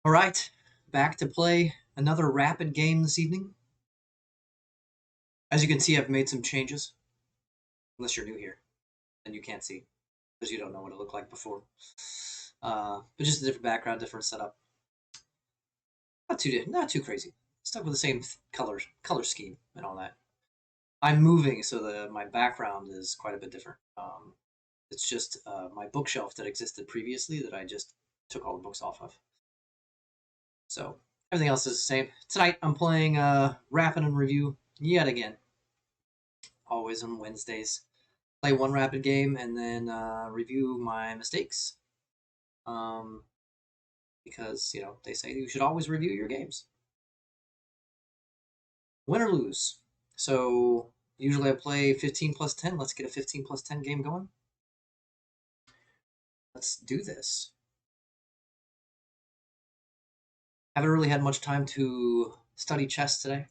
All right, back to play another rapid game this evening. As you can see, I've made some changes. Unless you're new here, and you can't see because you don't know what it looked like before. But just a different background, different setup. Not too crazy. Stuck with the same color scheme and all that. I'm moving, so my background is quite a bit different. It's just my bookshelf that existed previously that I just took all the books off of. So everything else is the same. Tonight I'm playing Rapid and Review yet again. Always on Wednesdays. Play one rapid game and then review my mistakes. Um, because they say you should always review your games, win or lose. So usually I play 15 plus 10. Let's get a 15 plus 10 game going. Let's do this. Haven't really had much time to study chess today.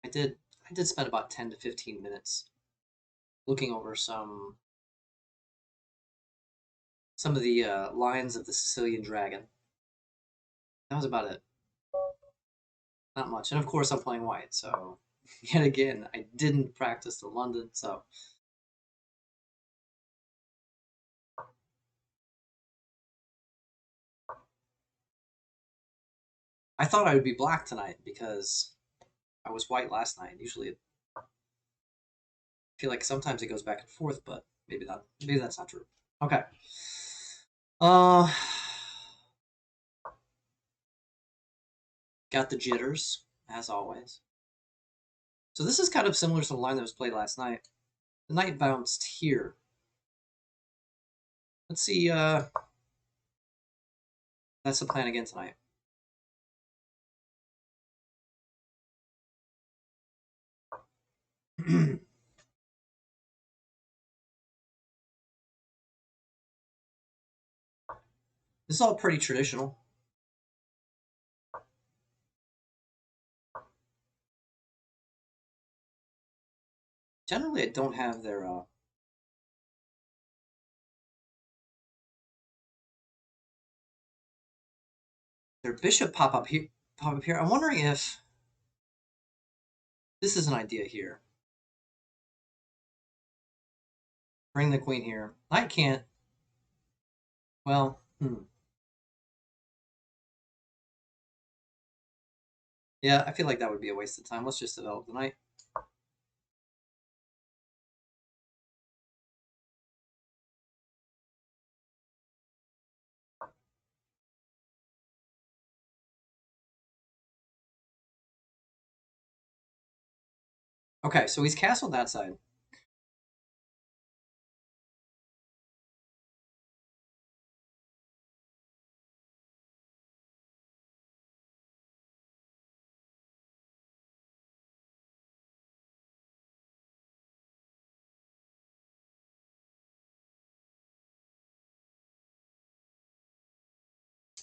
I did. I did spend about 10 to 15 minutes looking over some of the lines of the Sicilian Dragon. That was about it. Not much. And of course, I'm playing white, so yet again, I didn't practice the London, so. I thought I would be black tonight because I was white last night. Usually, I feel like sometimes it goes back and forth, but maybe not. Maybe that's not true. Okay. Uh, got the jitters as always. So this is kind of similar to the line that was played last night. The knight bounced here. Let's see. That's the plan again tonight. This is all pretty traditional. Generally, I don't have their bishop pop up here. Pop up here. I'm wondering if this is an idea here. Bring the queen here. Knight can't. Well, yeah, I feel like that would be a waste of time. Let's just develop the knight. Okay, so he's castled that side.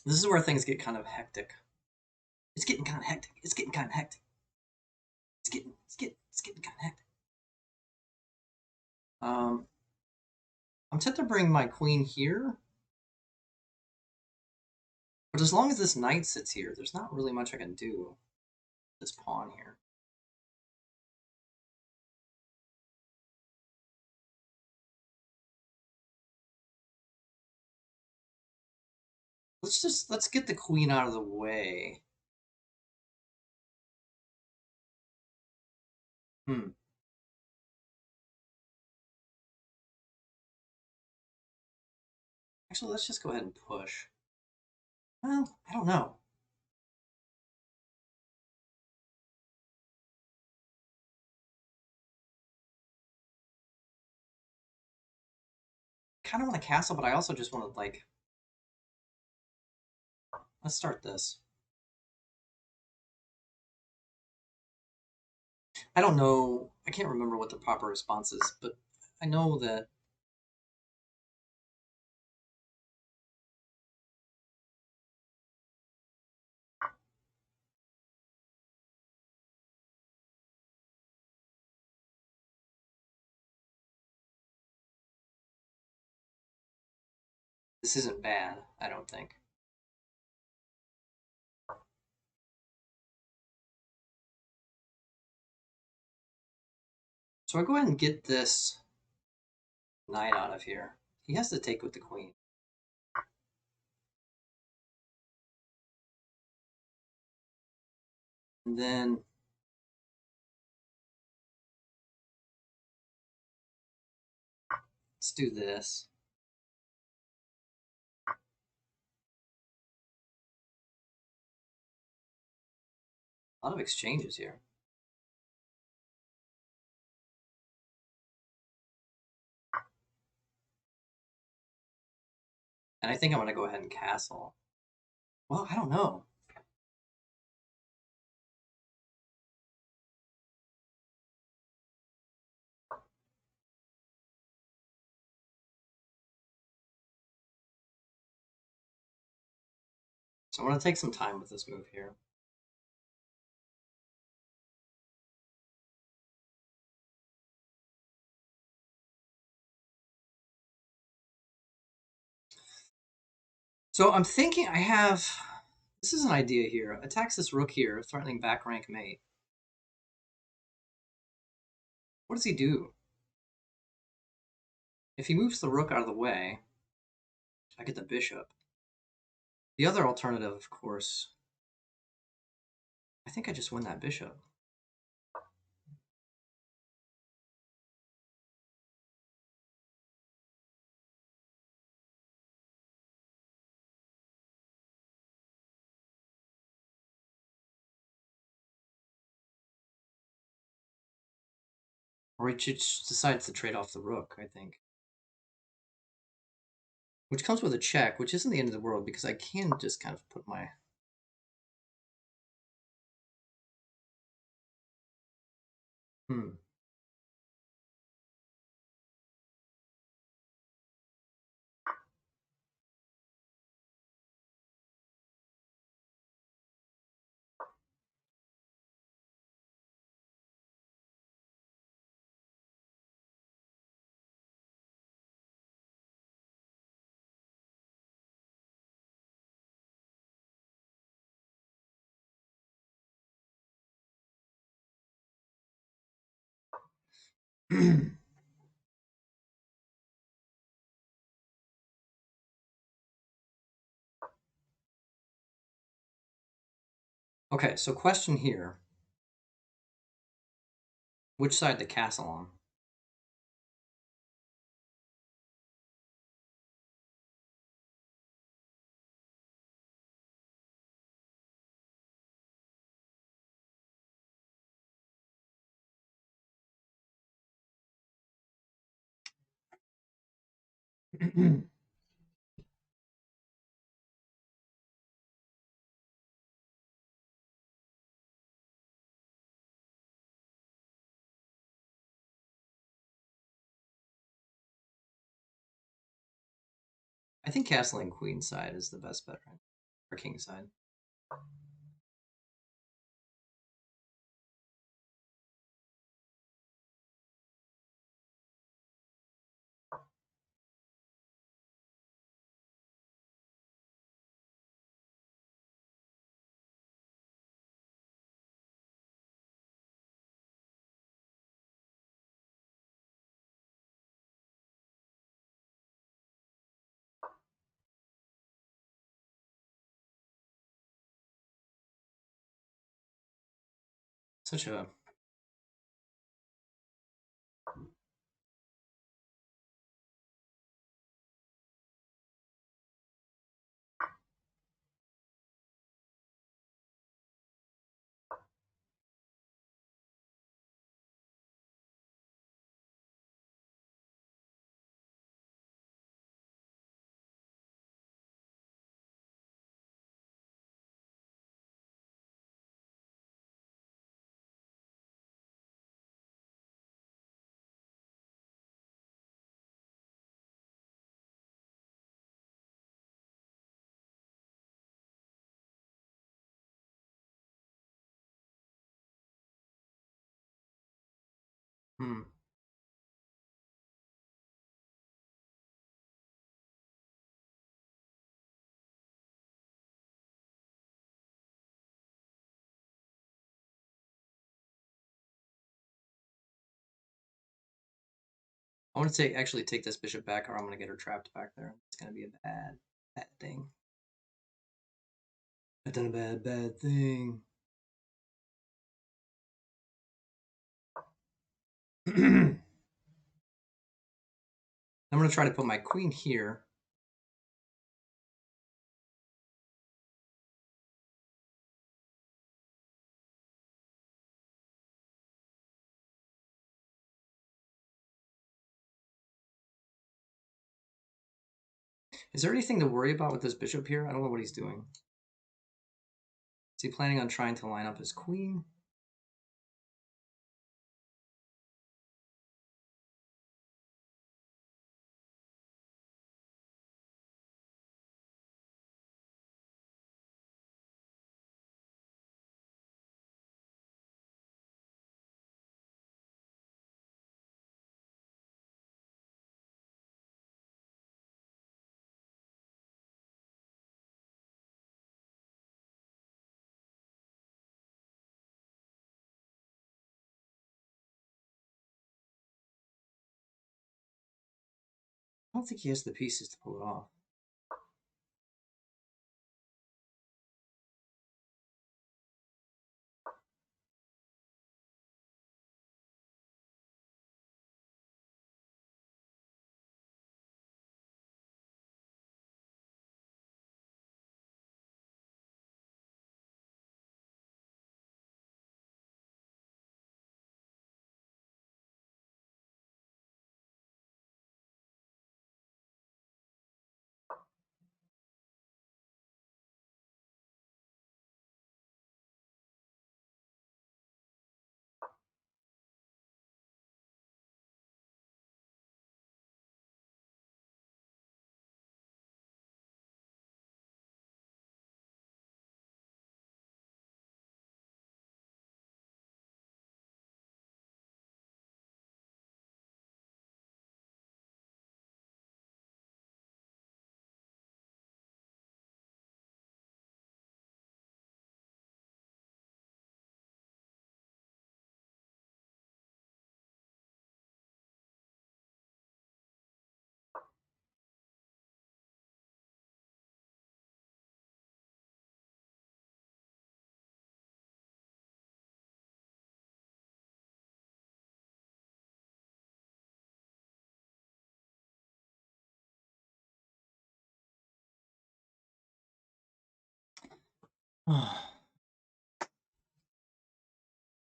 This is where things get kind of hectic. It's getting kind of hectic. It's getting kind of hectic. It's getting kind of hectic. Um, I'm tempted to bring my queen here, but as long as this knight sits here, there's not really much I can do with this pawn here. Let's get the queen out of the way. Hmm. Actually, let's just go ahead and push. Well, I don't know. Kind of want to castle, but I also just want to like. Let's start this. I don't know. I can't remember what the proper response is, but I know that This isn't bad, I don't think. So I go ahead and get this knight out of here. He has to take with the queen. And then let's do this. A lot of exchanges here. And I think I'm going to go ahead and castle. Well, I don't know. So I'm going to take some time with this move here. So I'm thinking I have... This is an idea here. Attacks this rook here, threatening back rank mate. What does he do? If he moves the rook out of the way, I get the bishop. The other alternative, of course, I think I just win that bishop. Or he just decides to trade off the rook, I think. Which comes with a check, which isn't the end of the world because I can just kind of put my... Hmm. Okay, so question here. Which side to castle on? I think castling queen side is the best bet, right? Or king side. Such a... Hmm. I want to actually take this bishop back, or I'm going to get her trapped back there. It's going to be a bad thing. I've done a bad thing. I'm going to try to put my queen here. Is there anything to worry about with this bishop here? I don't know what he's doing. Is he planning on trying to line up his queen? I don't think he has the pieces to pull it off.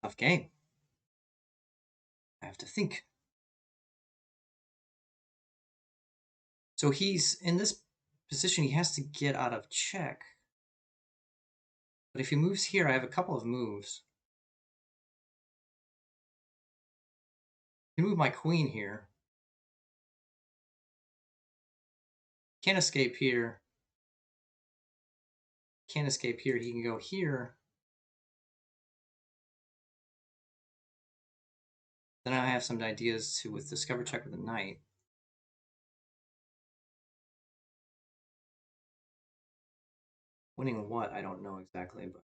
Tough game. I have to think. So he's in this position, he has to get out of check. But if he moves here, I have a couple of moves. I can move my queen here. Can't escape here. Can't escape here. He can go here. Then I have some ideas to with discover check with the knight. Winning what? I don't know exactly, but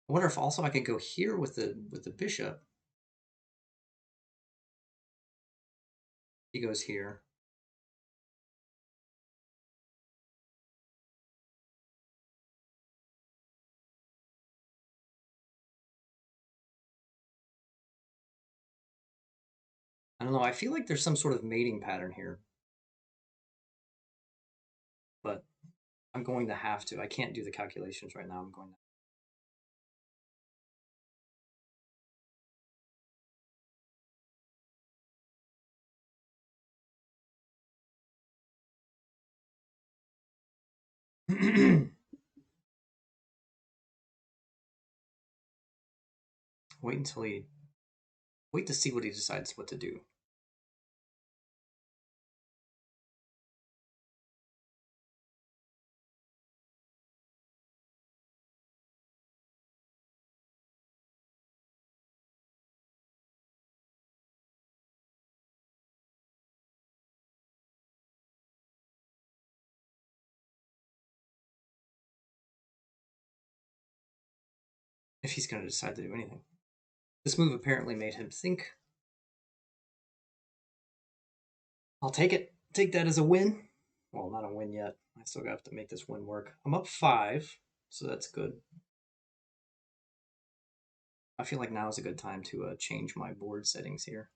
I wonder if also I could go here with the bishop. He goes here. I don't know. I feel like there's some sort of mating pattern here, but I'm going to have to. I can't do the calculations right now. I'm going to wait until he wait to see what he decides what to do. if he's going to decide to do anything. This move apparently made him think. I'll take it. Take that as a win. Well, not a win yet. I still have to make this win work. I'm up 5, so that's good. I feel like now is a good time to change my board settings here.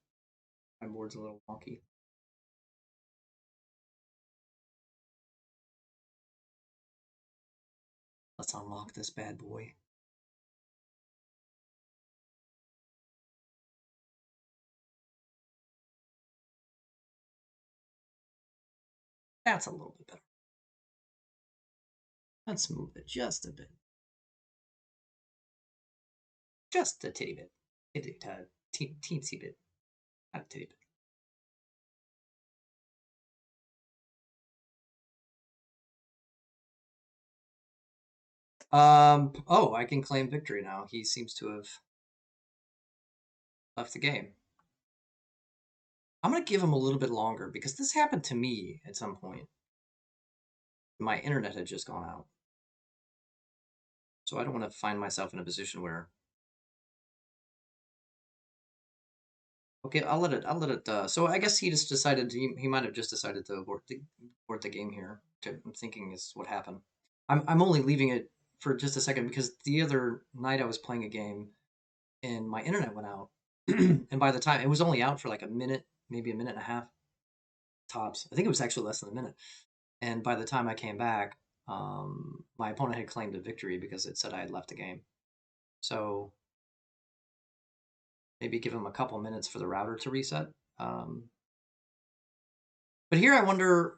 My board's a little wonky. Let's unlock this bad boy. That's a little bit better. Let's move it just a bit. Just a titty bit. Teensy bit. Not a titty bit. Oh, I can claim victory now. He seems to have left the game. I'm going to give him a little bit longer because this happened to me at some point. My internet had just gone out. So I don't want to find myself in a position where. Okay, I'll let it. So I guess he just decided he might have just decided to abort the game here. I'm thinking is what happened. I'm only leaving it for just a second because the other night I was playing a game and my internet went out, and by the time it was only out for like a minute, maybe a minute and a half tops. I think it was actually less than a minute. And by the time I came back, my opponent had claimed a victory because it said I had left the game. So maybe give him a couple minutes for the router to reset. But here I wonder.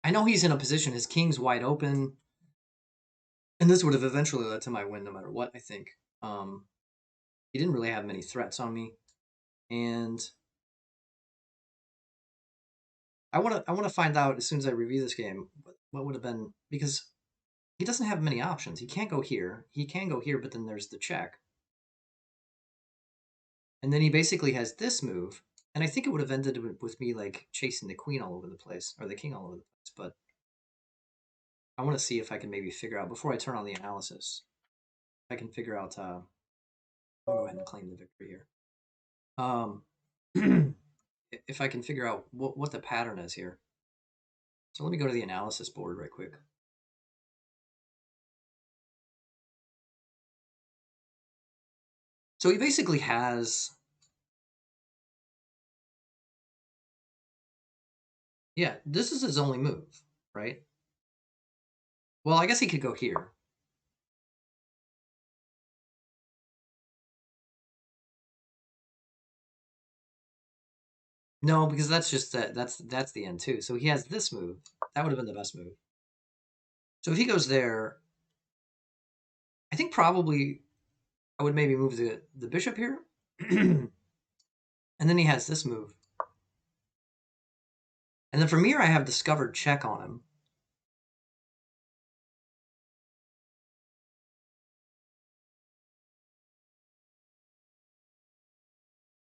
I know he's in a position, his king's wide open, and this would have eventually led to my win no matter what, I think. He didn't really have many threats on me, and I want to find out as soon as I review this game what would have been, because he doesn't have many options. He can't go here. He can go here, but then there's the check. And then he basically has this move, and I think it would have ended with me like chasing the queen all over the place, or the king all over the place, but I want to see if I can maybe figure out, before I turn on the analysis, if I can figure out, I'll go ahead and claim the victory here. If I can figure out what the pattern is here. So let me go to the analysis board right quick. So he basically has, yeah, this is his only move, right? Well, I guess he could go here. No, because that's just that's the end too. So he has this move. That would have been the best move. So if he goes there, I think probably I would maybe move the bishop here. And then he has this move. And then from here I have discovered check on him.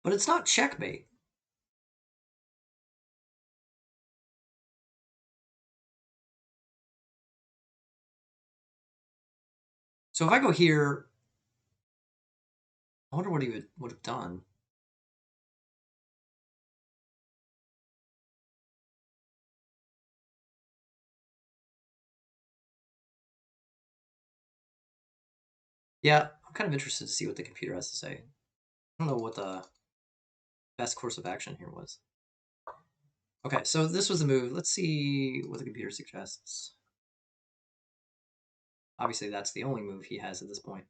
But it's not checkmate. So if I go here, I wonder what he would have done. Yeah, I'm kind of interested to see what the computer has to say. I don't know what the best course of action here was. Okay, so this was the move. Let's see what the computer suggests. Obviously, that's the only move he has at this point.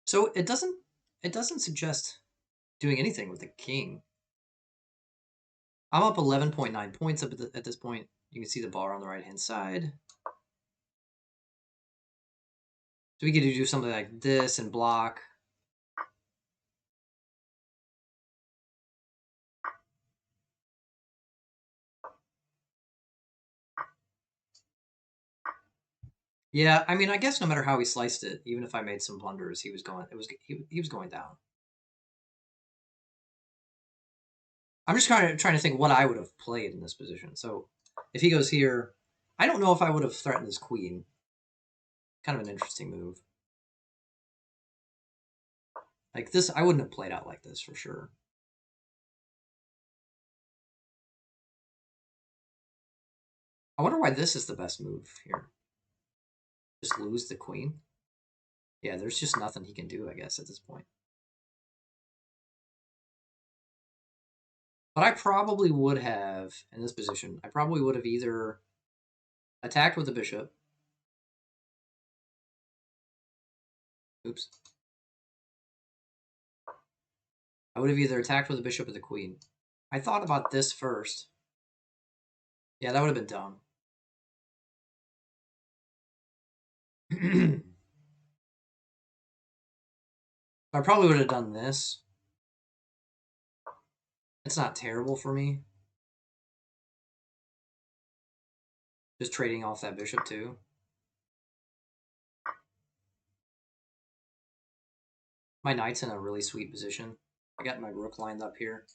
So it doesn't suggest doing anything with the king. I'm up 11.9 points up at this point. You can see the bar on the right hand side. So we get to do something like this and block. Yeah, I mean, I guess no matter how he sliced it, even if I made some blunders, he was going. He was going down. I'm just trying to think what I would have played in this position. So if he goes here, I don't know if I would have threatened this queen. Kind of an interesting move. Like this, I wouldn't have played out like this for sure. I wonder why this is the best move here. Just lose the queen? Yeah, there's just nothing he can do, I guess, at this point. But I probably would have, in this position, I probably would have either attacked with the bishop. Oops. I would have either attacked with the bishop or the queen. I thought about this first. Yeah, that would have been dumb. I probably would have done this. It's not terrible for me. Just trading off that bishop too. My knight's in a really sweet position. I got my rook lined up here.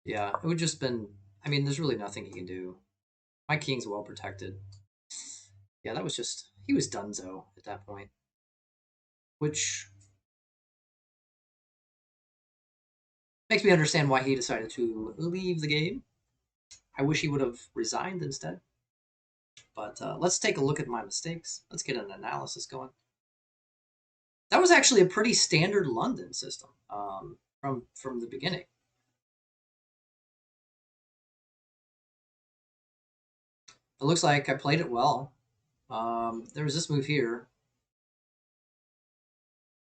Yeah, it would just been. I mean, there's really nothing he can do. My king's well protected. Yeah, that was just. He was donezo at that point. Which makes me understand why he decided to leave the game. I wish he would have resigned instead. But let's take a look at my mistakes. Let's get an analysis going. That was actually a pretty standard London system from the beginning. It looks like I played it well. There was this move here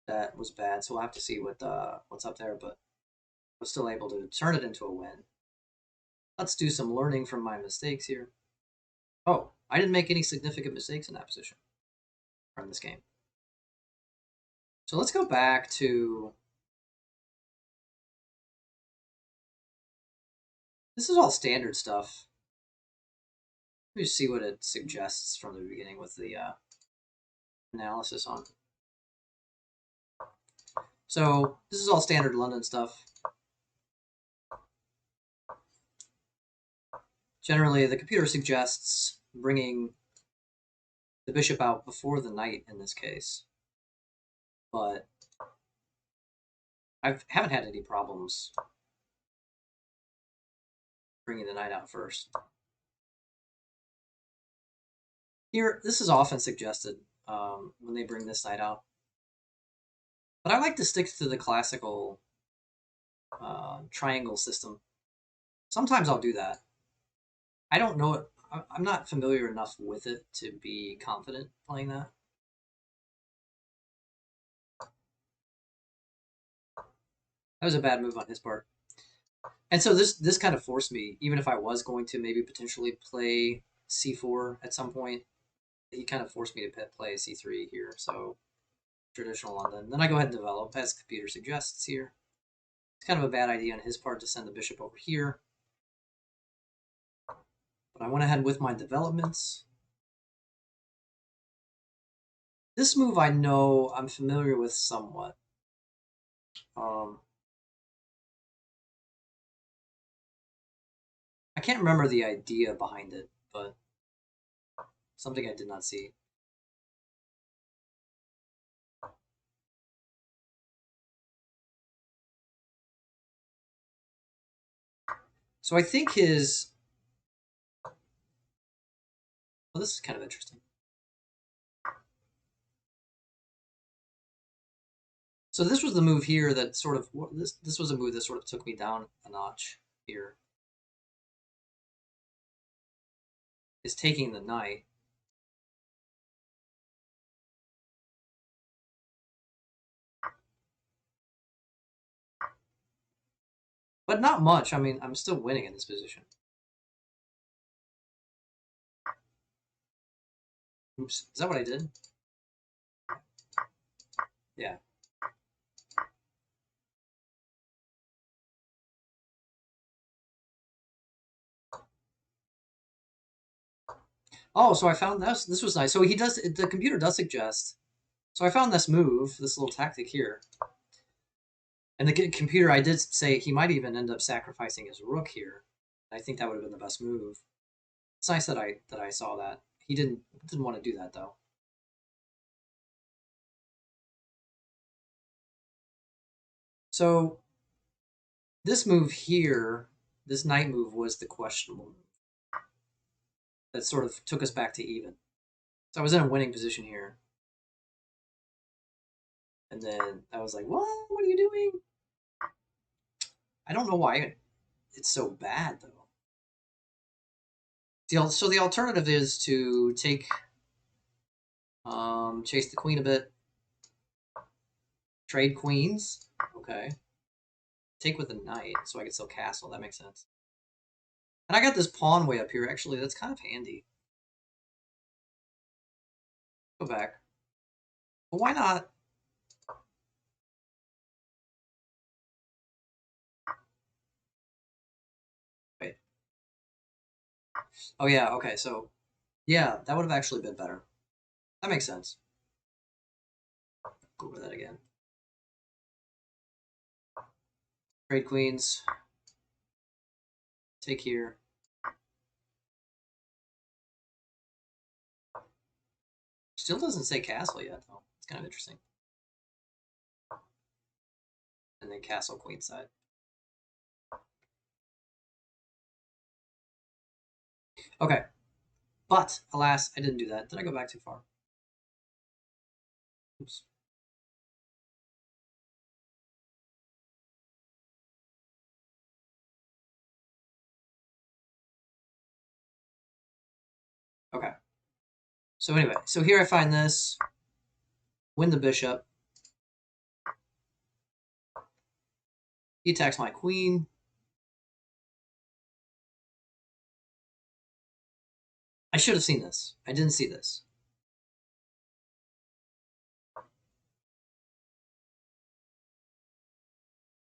that was bad, so we'll have to see what's up there. But I was still able to turn it into a win. Let's do some learning from my mistakes here. Oh, I didn't make any significant mistakes in that position from this game. So let's go back to. This is all standard stuff. Let me just see what it suggests from the beginning with the analysis on. So this is all standard London stuff. Generally, the computer suggests bringing the bishop out before the knight in this case. But I haven't had any problems bringing the knight out first. Here, this is often suggested when they bring this knight out. But I like to stick to the classical triangle system. Sometimes I'll do that. I don't know it. I'm not familiar enough with it to be confident playing that. That was a bad move on his part. And so this kind of forced me, even if I was going to maybe potentially play c4 at some point, he kind of forced me to play c3 here. So traditional London. Then I go ahead and develop, as the computer suggests here. It's kind of a bad idea on his part to send the bishop over here. But I went ahead with my developments. This move I know I'm familiar with somewhat. I can't remember the idea behind it, but something I did not see. So I think his. Well, this is kind of interesting. So this was the move here that sort of this was a move that sort of took me down a notch here. Is taking the knight. But not much. I mean, I'm still winning in this position. Oops. Is that what I did? Yeah. Oh, so I found this. This was nice. So he does. The computer does suggest. So I found this move, this little tactic here, and the computer. I did say he might even end up sacrificing his rook here. I think that would have been the best move. It's nice that I saw that. He didn't want to do that though. So this move here, this knight move was the questionable move that sort of took us back to even. So I was in a winning position here. And then I was like, what? What are you doing? I don't know why it's so bad, though. So the alternative is to take, chase the queen a bit, trade queens. Okay. Take with the knight so I can still castle. That makes sense. And I got this pawn way up here, actually. That's kind of handy. Go back. But why not? Wait. Oh, yeah. Okay. So, yeah, that would have actually been better. That makes sense. Go over that again. Trade queens. Take here. Still doesn't say castle yet, though. It's kind of interesting. And then castle queenside. Okay. But, alas, I didn't do that. Did I go back too far? Oops. Okay. So anyway, so here I find this. Win the bishop. He attacks my queen. I should have seen this. I didn't see this.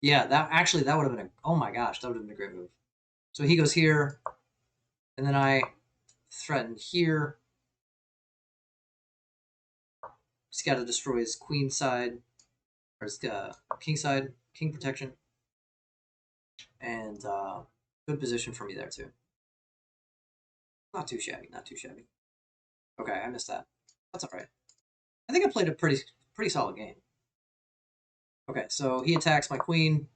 Yeah, that would have been oh my gosh, that would have been a great move. So he goes here, and then I threaten here. He's got to destroy his queen side, or his king side, king protection. And good position for me there too. Not too shabby, not too shabby. Okay, I missed that. That's all right. I think I played a pretty solid game. Okay, so he attacks my queen.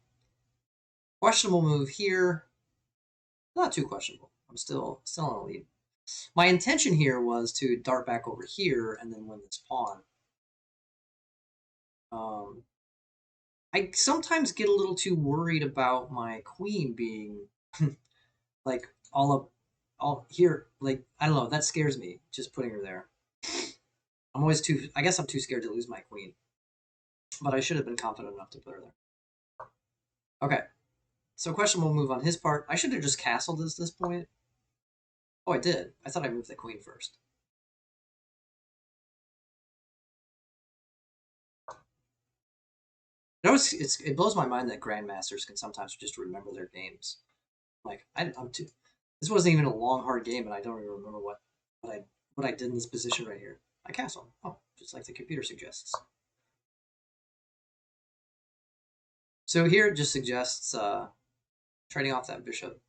Questionable move here. Not too questionable. I'm still on a lead. My intention here was to dart back over here and then win this pawn. Um, I sometimes get a little too worried about my queen being like all here. Like I don't know, that scares me. Just putting her there. I'm always too. I guess I'm too scared to lose my queen, but I should have been confident enough to put her there. Okay, so questionable move on his part. I should have just castled at this point. Oh, I did. I thought I moved the queen first. It blows my mind that grandmasters can sometimes just remember their games. Like I'm too. This wasn't even a long hard game, and I don't even remember what I what I did in this position right here. I castle. Oh, just like the computer suggests. So here it just suggests trading off that bishop.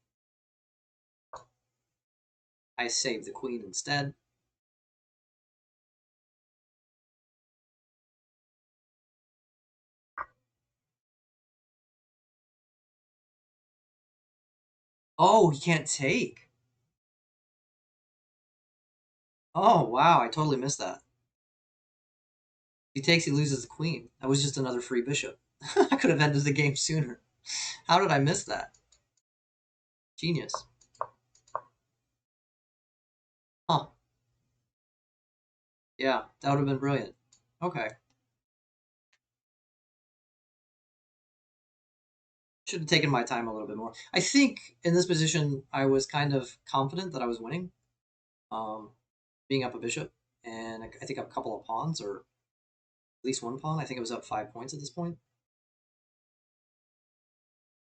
I save the queen instead. Oh, he can't take. Oh, wow, I totally missed that. If he takes, he loses the queen. That was just another free bishop. I could have ended the game sooner. How did I miss that? Genius. Huh. Yeah, that would have been brilliant. Okay. Should have taken my time a little bit more. I think in this position, I was kind of confident that I was winning, um, being up a bishop, and I think up a couple of pawns, or at least one pawn. I think it was up 5 points at this point.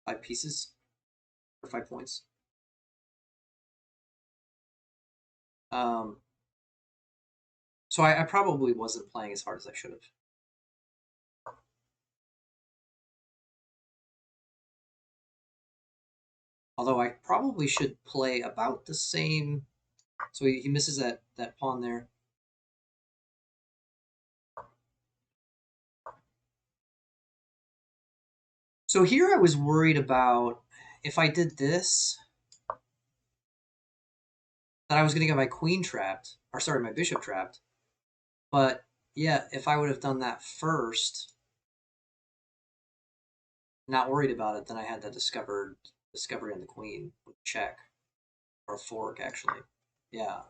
5 pieces, or 5 points. Um, so I probably wasn't playing as hard as I should have. Although I probably should play about the same. So he misses that pawn there. So here I was worried about if I did this, that I was going to get my queen trapped, or sorry, my bishop trapped. But yeah, if I would have done that first, not worried about it, then I had that discovery on the queen with check or fork actually. Yeah,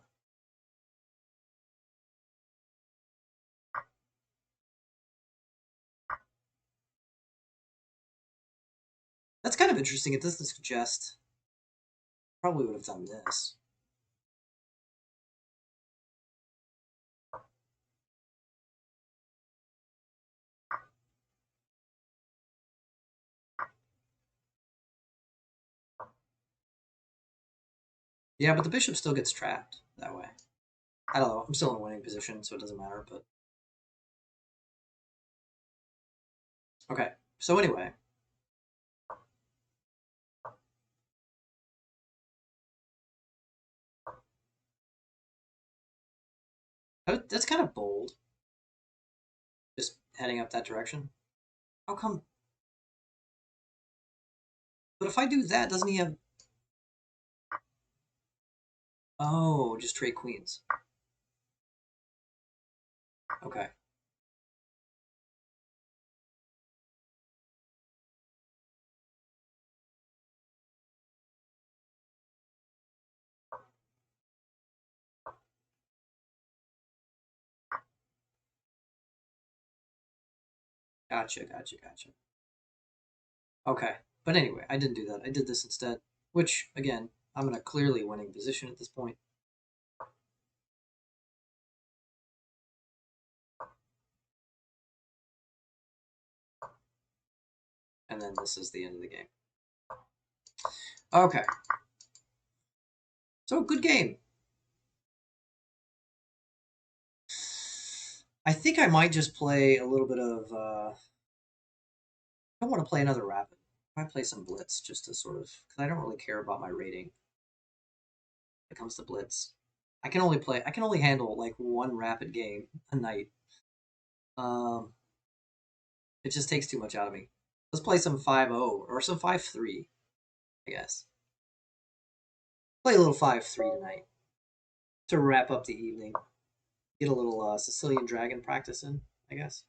that's kind of interesting. It doesn't suggest probably would have done this. Yeah, but the bishop still gets trapped that way. I don't know. I'm still in a winning position, so it doesn't matter. But okay. So anyway, that's kind of bold. Just heading up that direction. How come? But if I do that, doesn't he have? Oh, just trade queens. Okay. Gotcha, gotcha, gotcha. Okay. But anyway, I didn't do that. I did this instead, which, again, I'm in a clearly winning position at this point. And then this is the end of the game. Okay. So, good game. I think I might just play a little bit of. I don't want to play another rapid. I might play some blitz just to sort of. Because I don't really care about my rating when it comes to blitz. I can only play. I can only handle like one rapid game a night. Um, it just takes too much out of me. Let's play some 5-0 or some 5-3, I guess. Play a little 5-3 tonight to wrap up the evening. Get a little Sicilian Dragon practice in, I guess.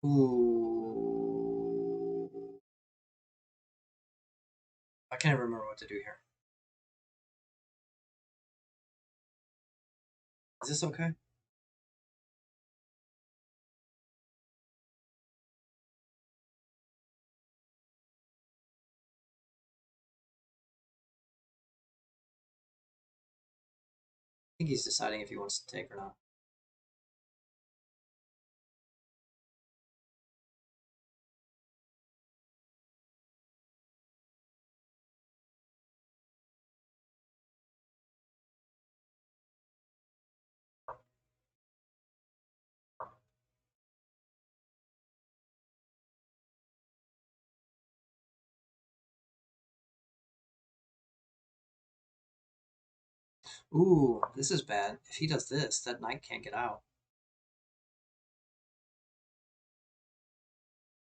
Ooh. I can't remember what to do here. Is this okay? I think he's deciding if he wants to take or not. Ooh, this is bad. If he does this, that knight can't get out.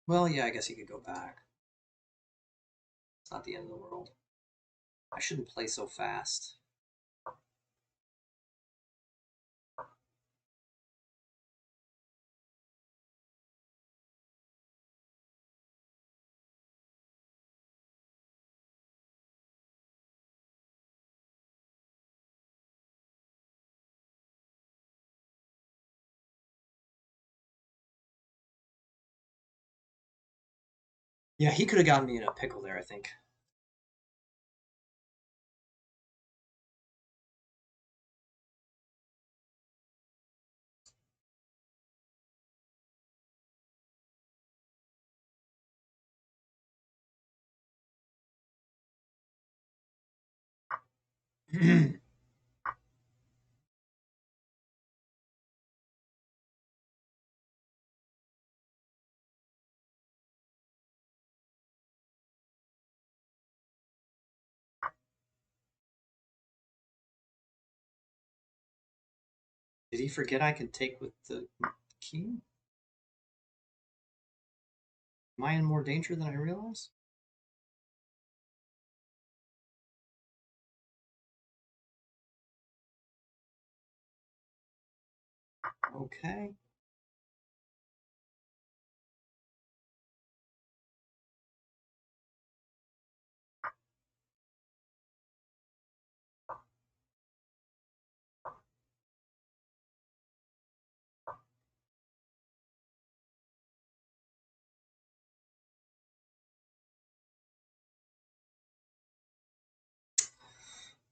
Well, yeah, I guess he could go back. It's not the end of the world. I shouldn't play so fast. Yeah, he could have gotten me in a pickle there, I think. Did he forget I can take with the king? Am I in more danger than I realize? Okay.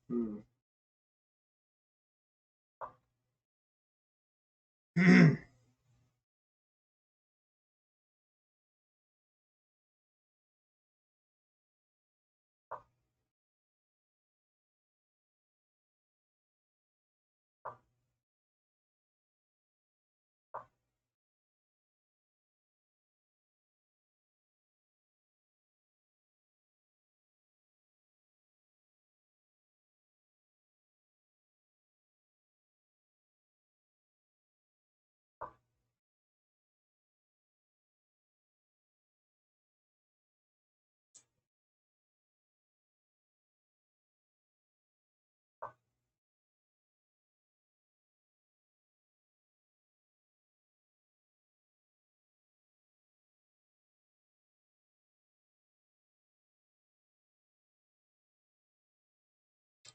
Hmm.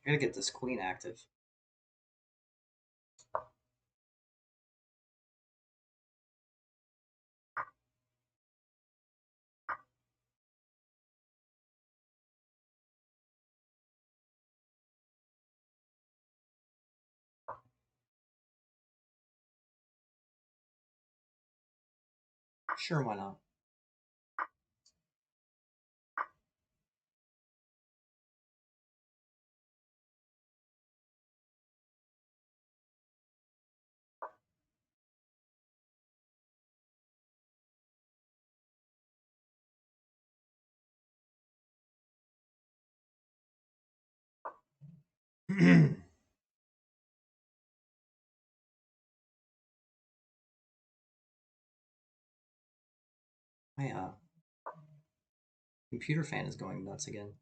I gotta get this queen active. Sure, why not? My computer fan is going nuts again.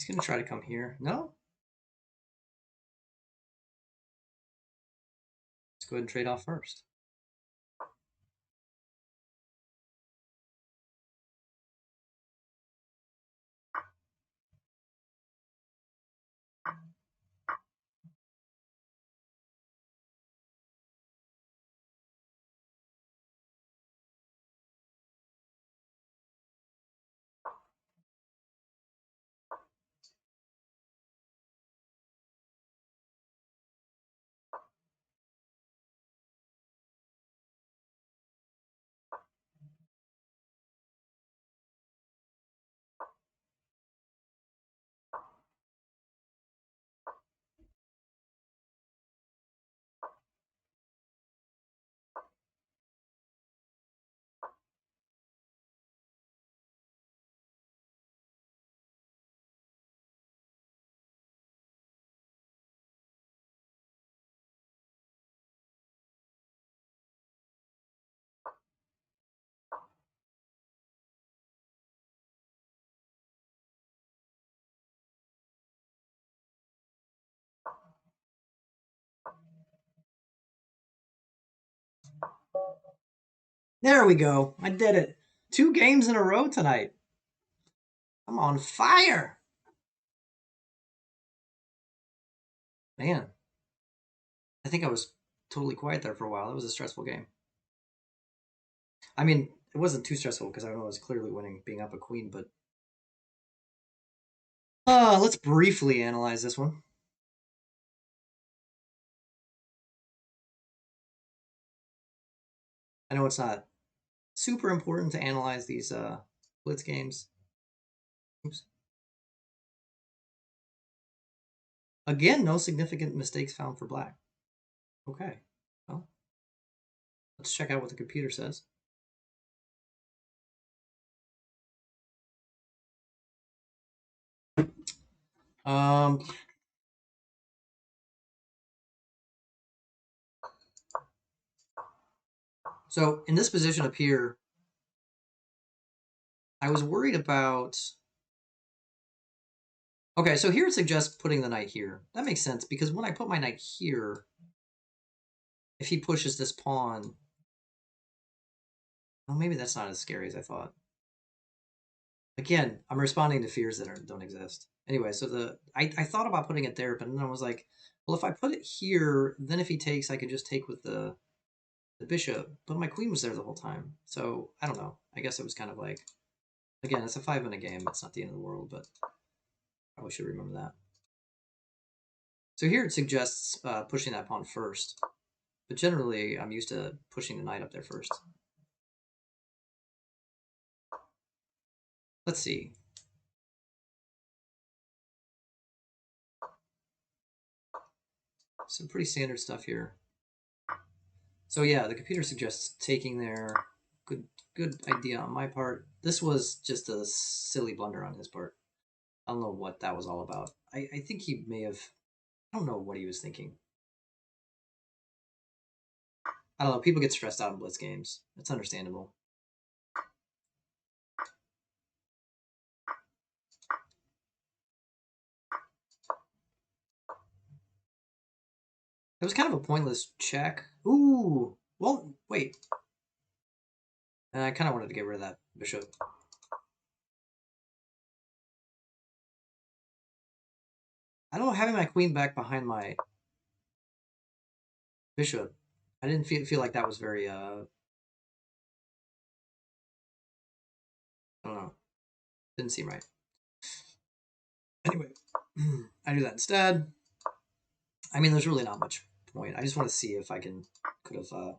He's gonna try to come here. No? Let's go ahead and trade off first. There we go. I did it. 2 games in a row tonight. I'm on fire. Man, I think I was totally quiet there for a while. It was a stressful game. I mean, it wasn't too stressful because I know I was clearly winning, being up a queen, but let's briefly analyze this one. I know it's not super important to analyze these blitz games. Oops. Again, no significant mistakes found for black. Okay. Well, let's check out what the computer says. Um, so in this position up here, I was worried about. Okay, so here it suggests putting the knight here. That makes sense because when I put my knight here, if he pushes this pawn, well, maybe that's not as scary as I thought. Again, I'm responding to fears that don't exist. Anyway, so I thought about putting it there, but then I was like, well, if I put it here, then if he takes, I could just take with the bishop. But my queen was there the whole time, so I don't know. I guess it was kind of like, again, it's a 5-minute game. It's not the end of the world, but probably should remember that. So here it suggests pushing that pawn first, but generally I'm used to pushing the knight up there first. Let's see. Some pretty standard stuff here. So yeah, the computer suggests taking there. Good idea on my part. This was just a silly blunder on his part. I don't know what that was all about. I think he may have. I don't know what he was thinking. I don't know. People get stressed out in blitz games. It's understandable. It was kind of a pointless check. Ooh. Well, wait. And I kind of wanted to get rid of that bishop. I don't know, having my queen back behind my bishop, I didn't feel like that was very I don't know. Didn't seem right. Anyway, I do that instead. I mean, there's really not much point. I just want to see if I could have.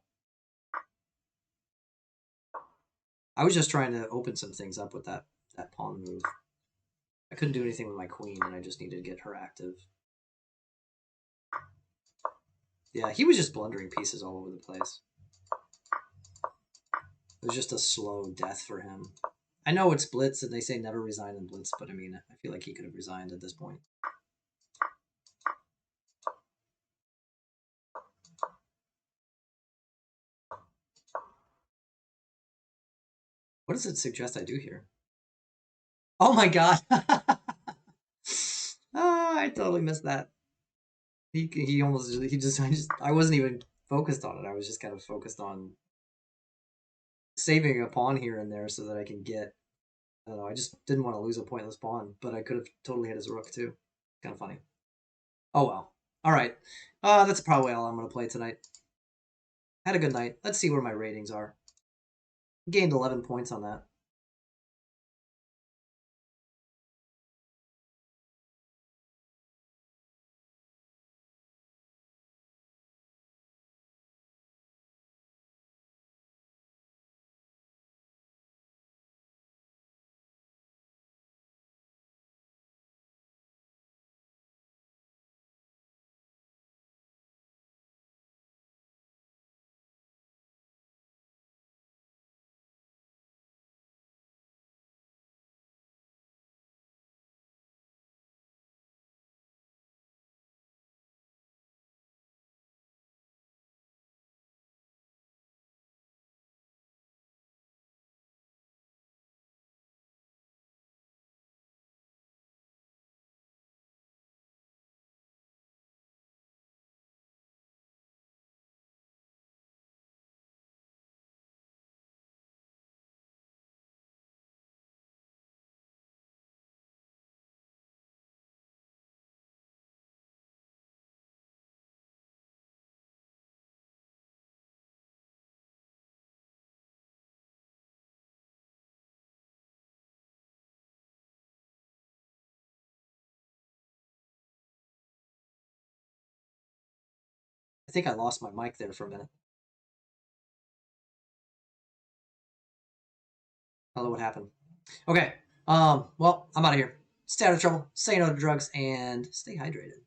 I was just trying to open some things up with that pawn move. I couldn't do anything with my queen, and I just needed to get her active. Yeah, he was just blundering pieces all over the place. It was just a slow death for him. I know it's blitz, and they say never resign in blitz, but I mean, I feel like he could have resigned at this point. What does it suggest I do here? Oh my god! I totally missed that. He almost he just I wasn't even focused on it. I was just kind of focused on saving a pawn here and there so that I can get. I don't know. I just didn't want to lose a pointless pawn, but I could have totally hit his rook too. Kind of funny. Oh well. All right. That's probably all I'm gonna play tonight. Had a good night. Let's see where my ratings are. Gained 11 points on that. think I lost my mic there for a minute. Hello, what happened? Okay. Well, I'm out of here. Stay out of trouble. Stay no to drugs and stay hydrated.